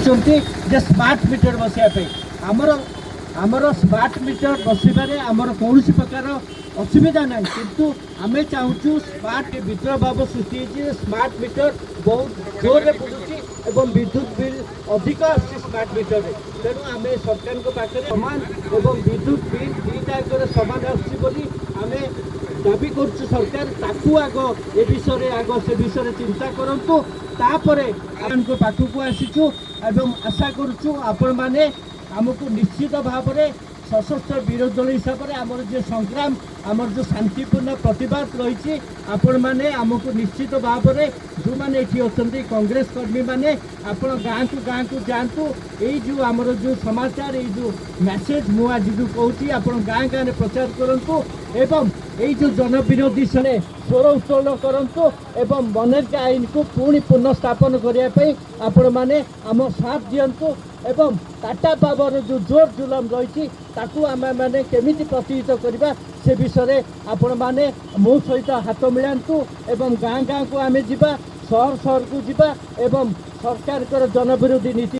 चाहते जे smart meter बसाई आमर आमर स्मार्ट मीटर बसबार आमर कौन प्रकार असुविधा ना किंतु आम चाहूँ स्मार्ट विद्रोह भाव सृष्टि स्मार्ट मीटर बहुत जोर में बुझुची एवं विद्युत बिल अधिक आसी स्मार्ट मीटर तेणु आम सरकार पाखे समान एवं विद्युत बिल दुईटा समान आम दाबी करुँ सरकार ताकू आग ए विषय आग से विषय चिंता करूँ तापर पाखक आसीचु एवं आशा करुँ आपण मैंने आमको निश्चित भाव में सशस्त्र विरोधी दल हिसाब से आमर जो संग्राम आमर जो शांतिपूर्ण प्रतिवाद रही आपण मैंने आमको निश्चित भाव में जो मैंने ये अच्छा कांग्रेस कर्मी मैंने आप गाँव को जातु यही जो आमर जो समाचार ये जो मैसेज मुझे जो कहूँ आप गाँ गाँव में प्रचार करूँ एवं यही जो जनविरोधी से स्वर उत्तोलन करूँ एवं मनरेगा आईन को पुणी पुनर्स्थापन करने आपण मैंने आम साथ दिंतु एवं टाटा पावर जो जोर जुलम रही आम मैंने केमिति प्रतिहित करवा से विषय आपण मैंने मो सहित हाथ मिलांतु एवं गाँ गाँव को आम जा शहर शहर को जा एवं सरकार जनविरोधी नीति